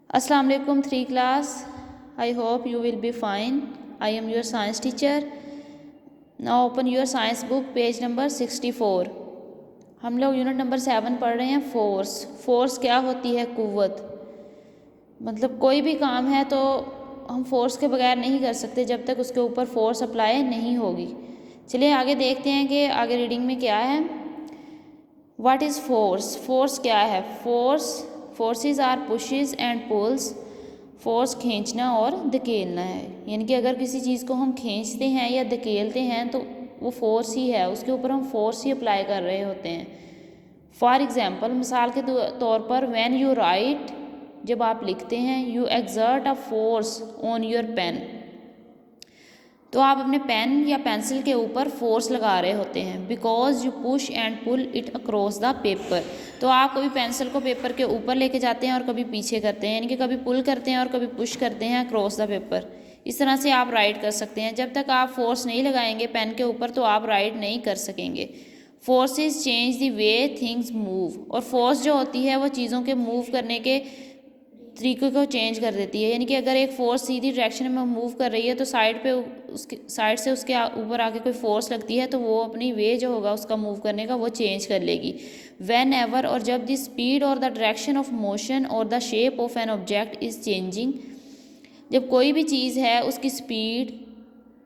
Assalamu alaikum 3 class. I hope you will be fine. I am your science teacher. Now open your science book page number 64. हम लोग unit number 7 पढ़ रहे हैं force. Force क्या होती है? कुव्वत। मतलब कोई भी काम है तो हम फोर्स के बगैर नहीं कर सकते जब तक उसके ऊपर फोर्स अप्लाई नहीं होगी। चलिए आगे देखते हैं कि आगे रीडिंग में क्या है। What is force? फोर्स क्या है? Forces are pushes and pulls. Force खींचना और धकेलना है, यानी कि अगर किसी चीज़ को हम खींचते हैं या धकेलते हैं तो वो फोर्स ही है, उसके ऊपर हम फोर्स ही अप्लाई कर रहे होते हैं। फॉर एग्ज़ाम्पल, मिसाल के तौर पर व्हेन यू राइट, जब आप लिखते हैं, you exert a force on your pen, तो आप अपने पेन या पेंसिल के ऊपर फोर्स लगा रहे होते हैं। Because you push and pull it across the paper, तो आप कभी पेंसिल को पेपर के ऊपर लेके जाते हैं और कभी पीछे करते हैं, यानी कि कभी पुल करते हैं और कभी पुश करते हैं अक्रॉस द पेपर। इस तरह से आप राइट कर सकते हैं। जब तक आप फोर्स नहीं लगाएंगे पेन के ऊपर तो आप राइट नहीं कर सकेंगे। Forces change the way things move, और फोर्स जो होती है वो चीज़ों के मूव करने के तरीके को चेंज कर देती है। यानी कि अगर एक फोर्स सीधी डायरेक्शन में मूव कर रही है तो साइड पे उसके साइड से उसके ऊपर आके कोई फोर्स लगती है तो वो अपनी वे जो होगा उसका मूव करने का वो चेंज कर लेगी। व्हेन एवर, और जब द स्पीड और द डायरेक्शन ऑफ मोशन और the shape of an object is changing, जब कोई भी चीज़ है उसकी स्पीड,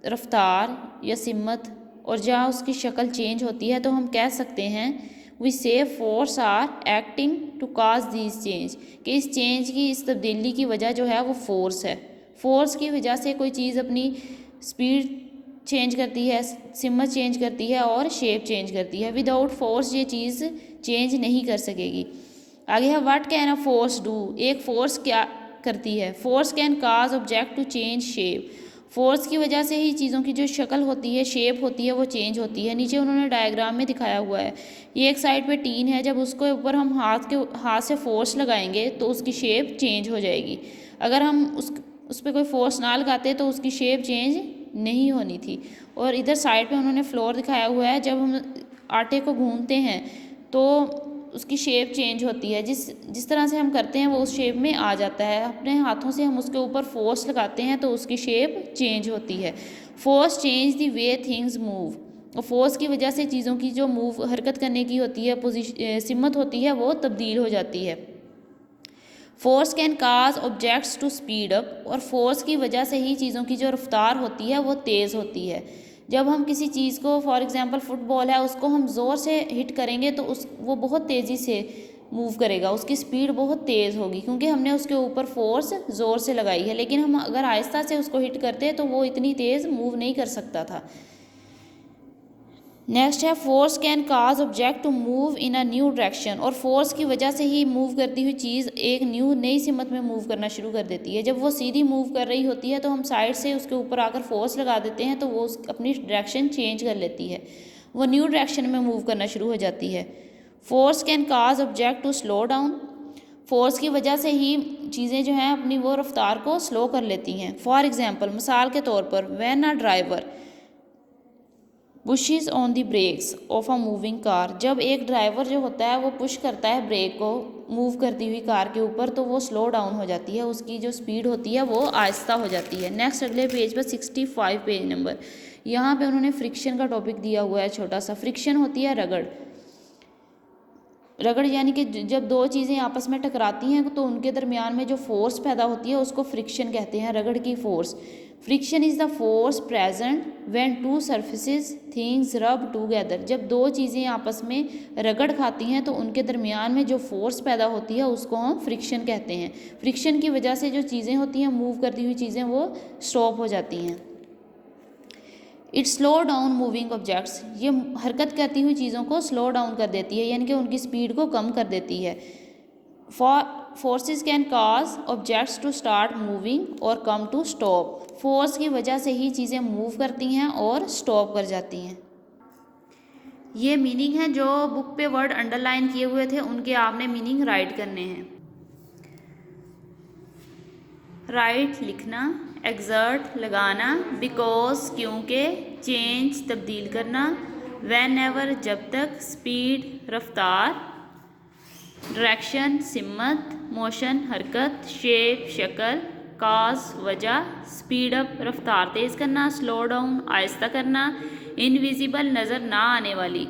रफ्तार या सिमत और जहाँ उसकी शक्ल चेंज होती है तो हम कह सकते हैं we say force are acting to cause this change, कि इस चेंज की, इस तब्दीली की वजह जो है वो फोर्स है। फोर्स की वजह से कोई चीज़ अपनी स्पीड चेंज करती है, सिमत चेंज करती है और शेप चेंज करती है। विदाउट फोर्स ये चीज़ चेंज नहीं कर सकेगी। आगे है what can a force do? एक फोर्स क्या करती है? Force can cause object to change shape, force की वजह से ही चीज़ों की जो शक्ल होती है, शेप होती है, वो चेंज होती है। नीचे उन्होंने डायग्राम में दिखाया हुआ है। ये एक साइड पे टीन है, जब उसके ऊपर हम हाथ से फोर्स लगाएंगे तो उसकी शेप चेंज हो जाएगी। अगर हम उस पर कोई फोर्स ना लगाते तो उसकी शेप चेंज नहीं होनी थी। और इधर साइड पे उन्होंने फ्लोर दिखाया हुआ है, जब हम आटे को गूंथते हैं तो उसकी शेप चेंज होती है। जिस तरह से हम करते हैं वो उस शेप में आ जाता है। अपने हाथों से हम उसके ऊपर फोर्स लगाते हैं तो उसकी शेप चेंज होती है। Force change the way things move, और फोर्स की वजह से चीज़ों की जो मूव, हरकत करने की होती है, सिमत होती है, वो तब्दील हो जाती है। Force can cause objects to speed up, और फोर्स की वजह से ही चीज़ों की जो रफ्तार होती है वो तेज़ होती है। जब हम किसी चीज़ को, फॉर एग्जांपल फुटबॉल है, उसको हम ज़ोर से हिट करेंगे तो वो बहुत तेज़ी से मूव करेगा, उसकी स्पीड बहुत तेज़ होगी क्योंकि हमने उसके ऊपर फोर्स ज़ोर से लगाई है। लेकिन हम अगर आहिस्ता से उसको हिट करते तो वो इतनी तेज़ मूव नहीं कर सकता था। नेक्स्ट है force can cause object to move in a new direction, और फोर्स की वजह से ही मूव करती हुई चीज़ एक नई सिमत में मूव करना शुरू कर देती है। जब वो सीधी मूव कर रही होती है तो हम साइड से उसके ऊपर आकर फोर्स लगा देते हैं तो वो अपनी डायरेक्शन चेंज कर लेती है, वो न्यू डायरेक्शन में मूव करना शुरू हो जाती है। Force can cause object to slow down, force की वजह से ही चीज़ें जो हैं अपनी वो रफ्तार को स्लो कर लेती हैं। फॉर एग्जाम्पल, मिसाल के तौर पर, when a driver pushes on the brakes of a moving car, जब एक ड्राइवर जो होता है वो पुश करता है ब्रेक को मूव करती हुई कार के ऊपर तो वो स्लो डाउन हो जाती है, उसकी जो स्पीड होती है वो आहिस्ता हो जाती है। नेक्स्ट अगले पेज पर 65 पेज नंबर, यहाँ पे उन्होंने फ्रिक्शन का टॉपिक दिया हुआ है छोटा सा। फ्रिक्शन होती है रगड़। रगड़ यानी कि जब दो चीज़ें आपस में टकराती हैं तो उनके दरमियान में जो फोर्स पैदा होती है उसको फ्रिक्शन कहते हैं, रगड़ की force. Friction is the force present when two surfaces things rub together, जब दो चीज़ें आपस में रगड़ खाती हैं तो उनके दरमियान में जो फोर्स पैदा होती है उसको हम फ्रिक्शन कहते हैं। फ्रिक्शन की वजह से जो चीज़ें होती हैं, मूव करती हुई चीज़ें, वो स्टॉप हो जाती हैं। It slow down moving objects, ये हरकत करती हुई चीज़ों को स्लो डाउन कर देती है, यानी कि उनकी स्पीड को कम कर देती है। Forces can cause objects to start moving और कम टू स्टॉप, फोर्स की वजह से ही चीज़ें मूव करती हैं और स्टॉप कर जाती हैं। ये मीनिंग है, जो बुक पे वर्ड अंडरलाइन किए हुए थे उनके आपने मीनिंग राइट करने हैं। राइट लिखना, एक्सर्ट लगाना, बिकॉज क्योंकि, चेंज तब्दील करना, व्हेन जब तक, स्पीड रफ्तार, डायरेक्शन सिमत, मोशन हरकत, शेप शक्ल, काज वजह, स्पीड अप रफ्तार तेज़ करना, स्लो डाउन आहिस्ता करना, इनविजिबल नज़र ना आने वाली,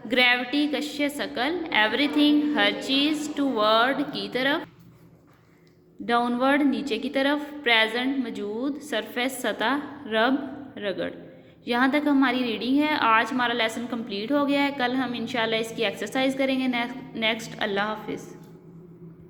ग्रेविटी कश्य शकल, एवरीथिंग हर चीज़, टूवर्ड की तरफ, डाउनवर्ड नीचे की तरफ, प्रेजेंट मौजूद, सरफेस सतह, रब रगड़। यहाँ तक हमारी रीडिंग है। आज हमारा लेसन कंप्लीट हो गया है। कल हम इंशाल्लाह इसकी एक्सरसाइज करेंगे नेक्स्ट। अल्लाह हाफिज़।